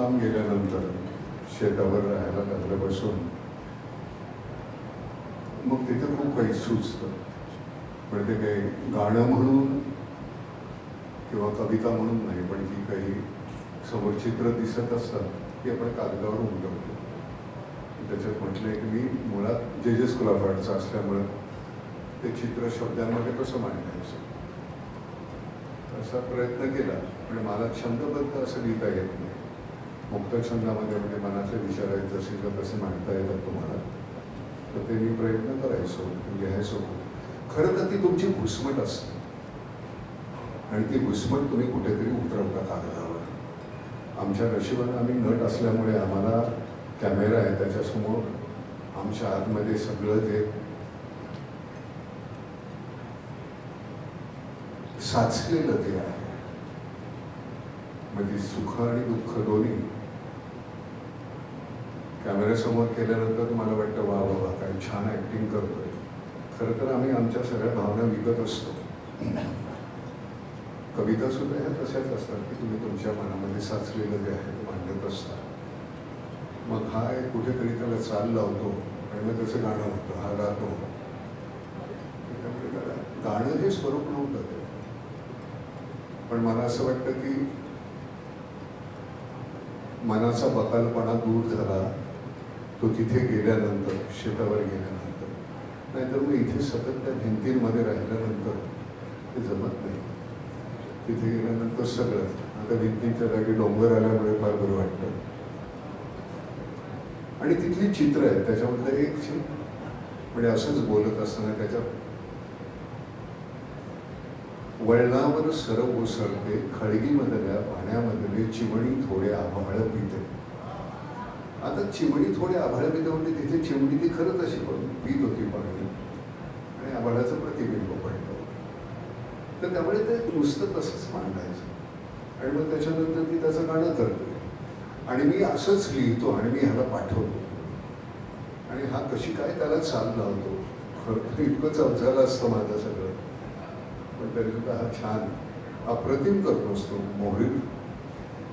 लांब गेल्यानंतर शेतावर राहायला लागल्यापासून मग तिथे खूप काही सुचतं. पण ते काही गाणं म्हणून किंवा कविता म्हणून नाही, पण ती काही समोर चित्र दिसत असतात ती आपण कागदावर उमटवतो. त्याच्यात म्हटलंय की मी मुळात जे स्कूल ऑफ आर्टचं असल्यामुळं ते चित्र शब्दांमध्ये कसं मांडायचं असा प्रयत्न केला. पण मला छंदबद्ध असं लिहिता येत नाही. मुक्त छंदामध्ये म्हणजे मनातले विचार आहेत जसे तसे मांडता येतात तुम्हाला, तर ते मी प्रयत्न करायचो, लिहायचो. खरं तर ती तुमची घुसमट असते आणि ती घुसमट तुम्ही कुठेतरी उतरवता कागदावर. आमच्या नशिबानं आम्ही नट असल्यामुळे आम्हाला कॅमेरा आहे, त्याच्यासमोर आमच्या आतमध्ये सगळं जे साचलेलं ते आहे. म्हणजे सुख आणि दुःख दोन्ही कॅमेऱ्यासमोर केल्यानंतर तुम्हाला वाटतं वा वा वा काय छान ॲक्टिंग करतोय. खरं तर आम्ही आमच्या सगळ्या भावना विकत असतो. कविता सुद्धा ह्या तशाच असतात की तुम्ही तुमच्या मनामध्ये साचलेलं जे आहे ते मांडत असता. मग हा एक कुठेतरी त्याला चाल लावतो आणि मग त्याचं गाणं होतं, हा गातो. त्यामुळे त्याला गाणं हे स्वरूप नव्हतं ते. पण मला असं वाटतं की मनाचा बकालपणा दूर झाला तो तिथे गेल्यानंतर, शेतावर गेल्यानंतर. नाहीतर मग इथे सतत त्या भिंतींमध्ये राहिल्यानंतर ते जमत नाही. तिथे गेल्यानंतर सगळं आता भिंतीच्या जागी डोंगर आल्यामुळे फार बरं वाटतं. आणि तिथली चित्र आहेत त्याच्यामधलं एक म्हणजे असंच बोलत असताना त्याच्या वळणावर सरव ओसरते खळगीमधल्या पाण्यामधले चिमणी थोडे आभाळ पिते. आता चिमणी थोडे आभाळ पिते म्हणजे तिथे चिमणी ती खरंच अशी पीत होती पाणी आणि आभाळाचं प्रतिबिंब पडलं. तर त्यामुळे ते नुसतं तसंच मांडायचं आणि मग त्याच्यानंतर ती त्याचं गाणं करते आणि मी असंच लिहितो आणि मी ह्याला पाठवतो आणि हा कशी काय त्याला चाल लावतो. खरं तर इतकंच अवजालं असतं माझं सगळं, पण तरीसुद्धा हा छान अप्रतिम करतो असतो मोहरी.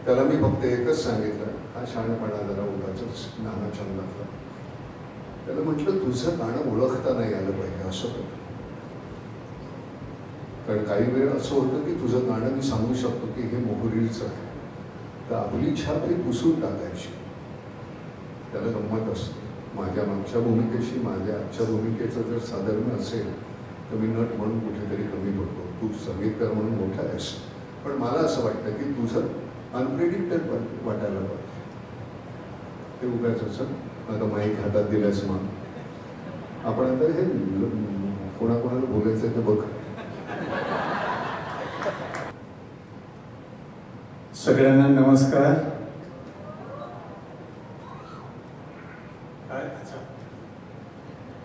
त्याला मी फक्त एकच सांगितलं, हा शहाणपणा जरा उगाचच नाना छंदातला. त्याला म्हटलं तुझं गाणं ओळखता नाही आलं पाहिजे असं कर. कारण काही वेळ असं होतं की तुझं गाणं मी सांगू शकतो की हे मोहरीचं आहे, तर आपली छाप ही पुसून टाकायची. त्याला गंमत असते. माझ्या मागच्या भूमिकेशी माझ्या आजच्या भूमिकेचं जर साधर्म्य असेल तर मी नट म्हणून कुठेतरी कमी पडतो, तू संगीतकार म्हणून मोठा आहेस. पण मला असं वाटतं की तुझं अनप्रेडिक्टेबल वाटायला पाहिजे. ते उगाच असं आता माईक हातात दिल्यास मग आपण आता हे कोणाकोणाला बोलायचं ते बघ. सगळ्यांना नमस्कार. काय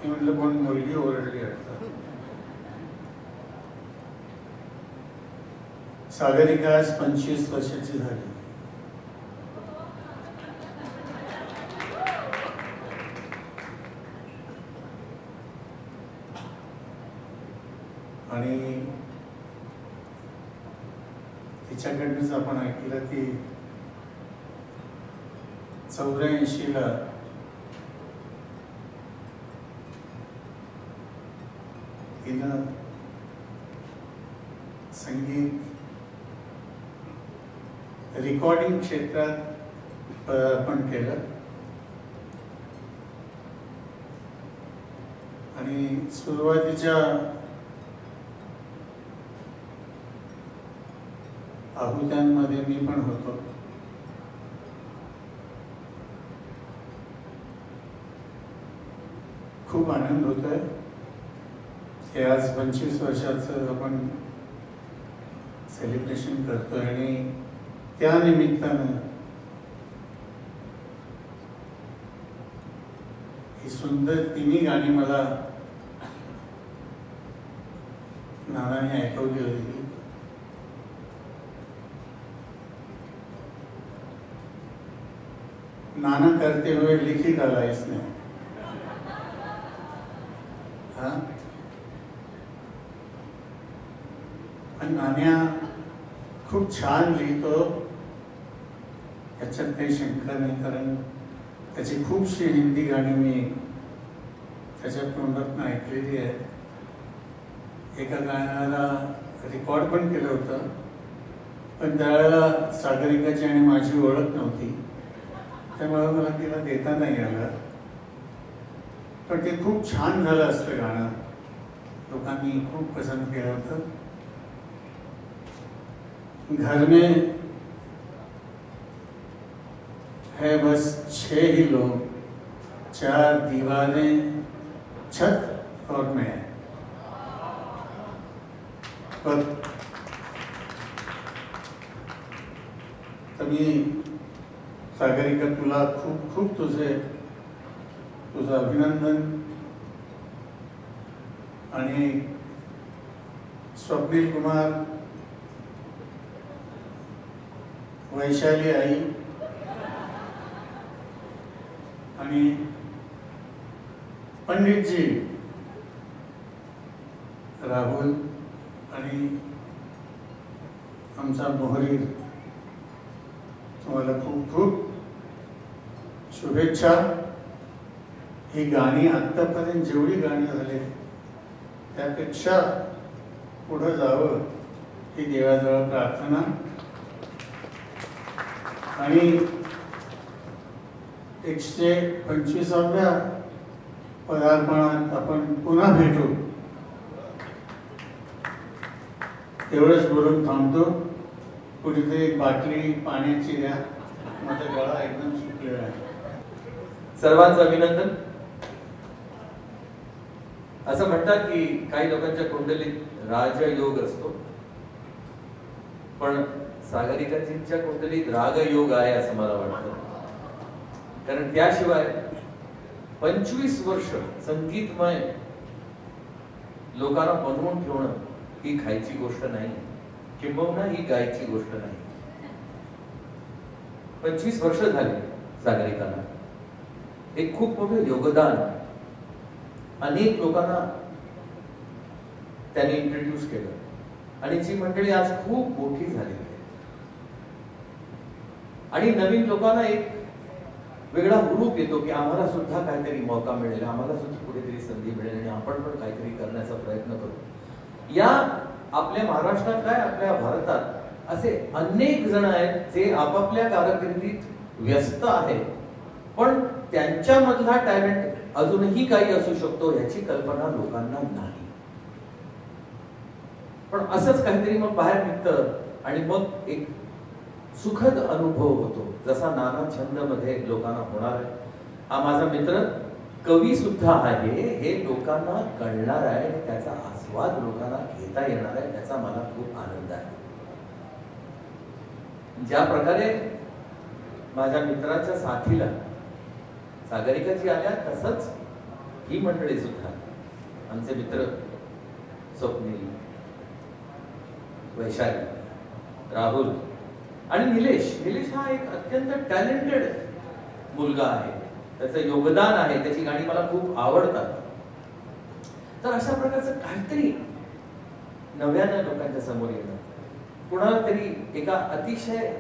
मी म्हटलं कोण मुलगी ओरडली वाटतं. सागरिका 25 वर्षाची झाली. आणि तिच्याकडनंच आपण ऐकलं की 84ला तिनं संगीत रेकॉर्डिंग क्षेत्रात पदार्पण केलं आणि सुरुवातीच्या आहुत्यांमध्ये मी पण होतो. खूप आनंद होतोय की आज 25 वर्षाचं आपण सेलिब्रेशन करतोय आणि त्या निमित्तानं ही सुंदर तिन्ही गाणी मला नानाने ऐकवली होती. नाना करते हुए लिखित आला इसने. हाँ नान्या खूप छान लिहितो त्याच्यात काही शंका नाही, कारण त्याची खूपशी हिंदी गाणी मी त्याच्या तोंडातून ऐकलेली आहेत. एका गाण्याला रेकॉर्ड पण केलं होतं, पण त्यावेळेला सागरिकाची आणि माझी ओळख नव्हती, त्यामुळे मला तिला देता नाही आलं. पण ते खूप छान झालं असतं गाणं, लोकांनी खूप पसंत केलं होतं. घर में है बस 6 ही लोग, 4 दीवारें, छत और मैं. पर तभी सागरिका तुला खूप खूप तुझं अभिनंदन. आणि स्वप्नील कुमार, वैशाली आई आणि पंडितजी, राहुल आणि आमचा मोहरी, तुम्हाला खूप खूप शुभेच्छा. ही गाणी आत्तापर्यंत जेवढी गाणी झाली त्यापेक्षा पुढे जावं ही देवाजवळ प्रार्थना. आणि 125व्या पदार्पणात आपण पुन्हा भेटू, एवढंच बोलून थांबतो. कुठेतरी एक बाटली पाण्याची द्या, माझा गळा एकदम सुकलेला आहे. सर्वांचं अभिनंदन. असं म्हणतात की काही लोकांच्या कुंडलीत राजयोग असतो, पण सागरिकाजींच्या कुंडलीत रागयोग आहे असं मला वाटतं. कारण त्याशिवाय 25 वर्ष संगीतमय लोकांना बनवून ठेवणं ही खायची गोष्ट नाही, किंबहुना ही गायची गोष्ट नाही. 25 वर्ष झाले सागरिकाला. एक खूप मोठं योगदान अनेक लोकांना त्यांनी इंट्रोड्यूस केलं आणि जी मंडळी आज खूप मोठी झालेली आहे आणि नवीन लोकांना एक वेगळा हुरूप येतो की आम्हाला सुद्धा काहीतरी मौका मिळेल, आम्हाला सुद्धा कुठेतरी संधी मिळेल आणि आपण पण काहीतरी करण्याचा प्रयत्न करू. या आपल्या महाराष्ट्रात काय आपल्या भारतात असे अनेक जण आहेत जे आपापल्या कारकिर्दीत व्यस्त आहेत, पण त्यांच्यामधला टॅलेंट अजूनही काही असू शकतो याची कल्पना लोकांना नाही. पण असंच काहीतरी मग बाहेर निघतं आणि मग एक सुखद अनुभव होतो, जसा नाना छंद मध्ये लोकांना होणार आहे. हा माझा मित्र कवी सुद्धा आहे, हे लोकांना कळणार आहे आणि त्याचा आस्वाद लोकांना घेता येणार आहे, त्याचा मला खूप आनंद आहे. ज्या प्रकारे माझ्या मित्राच्या साथीला सागरिकाजी आल्या, तसंच ही मंडळी सुद्धा, आमचे मित्र स्वप्नील, वैशाली, राहुल आणि निलेश हा एक अत्यंत टॅलेंटेड मुलगा आहे, त्याचं योगदान आहे, त्याची गाणी मला खूप आवडतात. तर अशा प्रकारचं काहीतरी नव्यानं लोकांच्या समोर येतं. कुणाला तरी एका अतिशय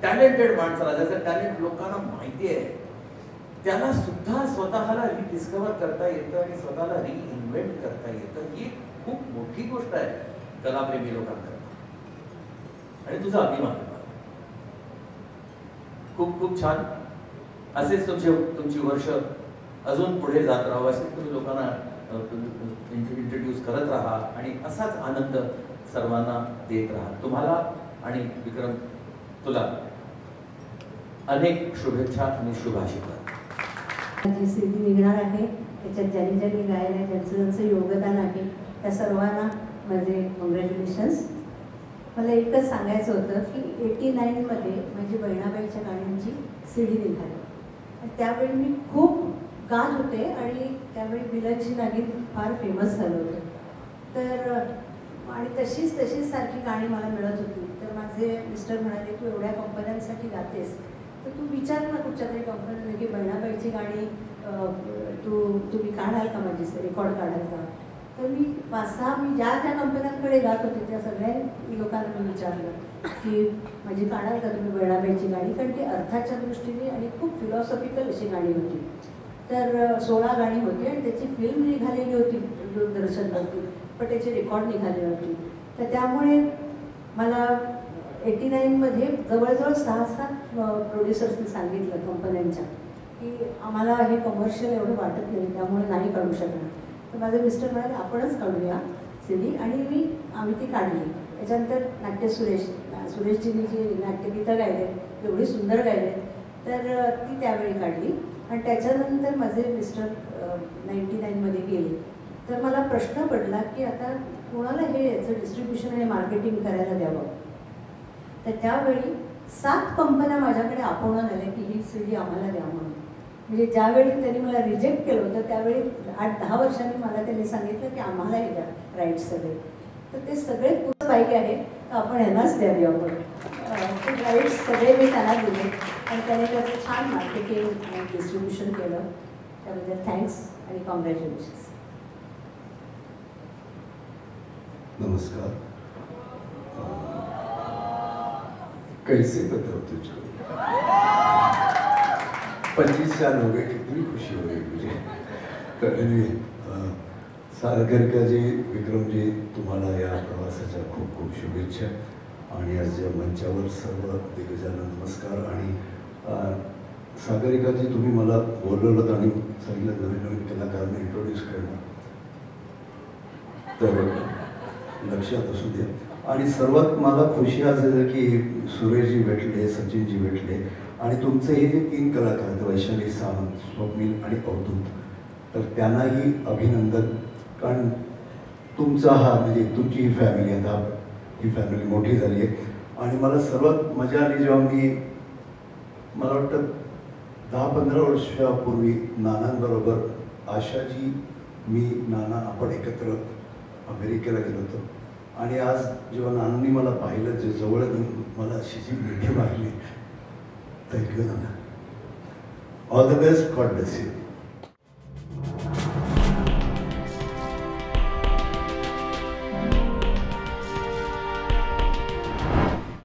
टॅलेंटेड माणसाला, ज्याचं टॅलेंट लोकांना माहिती आहे, त्याला सुद्धा स्वतःला रिडिस्कवर करता येतं आणि स्वतःला रिइन्व्हेंट करता येतं. ही खूप मोठी गोष्ट आहे कलाप्रेमी लोकांकरता आणि तुझा अभिमान आहे. खूप खूप छान. असेच तुमची वर्ष अजून पुढे जात राहावं, असेच तुम्ही लोकांना इंट्रोड्यूस करत राहा आणि असाच आनंद सर्वांना देत राहा. तुम्हाला आणि विक्रम तुला अनेक शुभेच्छा आणि शुभाशीर्वाद. जी सीडी निघणार आहे त्याच्यात ज्यांनी ज्यांनी गायलं आहे, ज्यांचं ज्यांचं योगदान आहे, त्या सर्वांना माझे कॉंग्रॅच्युलेशन्स. मला एकच सांगायचं होतं की 89मध्ये माझी बहिणाबाईच्या गाण्यांची सीडी निघाली. त्यावेळी मी खूप गात होते आणि त्यावेळी बिलाची गाणी फार फेमस झालं होतं. तर आणि तशीच सारखी गाणी मला मिळत होती. तर माझे मिस्टर म्हणाले, तू एवढ्या कंपन्यांसाठी गातेस तर तू विचार ना कुठच्या तरी कंपनीने की बहिणाबाईची गाणी तुम्ही काढाल का, माझी रेकॉर्ड काढाल का. तर मी 5-6 मी ज्या कंपन्यांकडे जात होते त्या सगळ्या लोकांना मी विचारलं की माझी काढाल का तुम्ही बहिणाबाईची गाणी, कारण ती अर्थाच्या दृष्टीने आणि खूप फिलॉसॉफिकल अशी गाणी होती. तर 16 गाणी होती आणि त्याची फिल्म निघालेली होती दूरदर्शनवरती, पण त्याचे रेकॉर्ड निघाले होते. तर त्यामुळे मला 89मध्ये जवळजवळ 6-7 प्रोड्युसर्सनी सांगितलं कंपन्यांच्या की आम्हाला हे कमर्शियल एवढं वाटत नाही, त्यामुळे नाही काढू शकणार. तर माझे मिस्टर म्हणाले आपणच काढूया CD, आणि आम्ही ती काढली. त्याच्यानंतर नाट्य सुरेशजींनी जी नाट्यगीतं गायले एवढी सुंदर गायले, तर ती त्यावेळी काढली. आणि त्याच्यानंतर माझे मिस्टर 99मध्ये गेले. तर मला प्रश्न पडला की आता कोणाला हे याचं डिस्ट्रीब्युशन आणि मार्केटिंग करायला द्यावं. तर त्यावेळी 7 कंपन्या माझ्याकडे आपवून आल्या की ही CD आम्हाला द्या म्हणून. म्हणजे ज्यावेळी त्यांनी मला रिजेक्ट केलं होतं त्यावेळी 8-10 वर्षांनी मला त्यांनी सांगितलं की आम्हाला हे द्या राईट्स सगळे. तर ते सगळे खूप पाहिजे आहे, तर आपण यांनाच द्यावी. आपण ते राईट्स सगळे मी त्यांना दिले आणि त्याने त्याचं छान मार्केटिंग आणि डिस्ट्रीब्युशन केलं. त्याबद्दल थँक्स आणि कॉंग्रॅच्युलेशन्स. नमस्कार. कैसे बताओ तुझको 25 साल हो गए, कितनी खुशी हो गई मुझे. तर सागरिका जी, विक्रम जी, तुम्हाला या प्रवासाच्या खूप खूप शुभेच्छा. आणि आज या मंचावर सर्व दिग्गजांना नमस्कार. आणि सागरिकाजी, तुम्ही मला बोलवलं आणि सांगितलं नवीन नवीन कलाकारांना इंट्रोड्यूस करणं, तर लक्षात असू द्या. आणि सर्वात मला खुशी असेल की सुरेशजी भेटले, सचिनजी भेटले, आणि तुमचे हे जे 3 कलाकार आहेत, वैशाली सावंत, स्वप्नील आणि अवधूत, तर त्यांनाही अभिनंदन. कारण तुमचा हा म्हणजे तुमची ही फॅमिली आता ही फॅमिली मोठी झाली आहे. आणि मला सर्वात मजा आली जेव्हा मला वाटतं 10-15 वर्षापूर्वी नानांबरोबर आशाजी, मी, नाना आपण एकत्र अमेरिकेला गेलो होतो. आणि आज जेव्हा नानांनी मला पाहिलं, जे जवळ मला अशी जी मिठी मारली, thank you Nana. All the best, God bless you.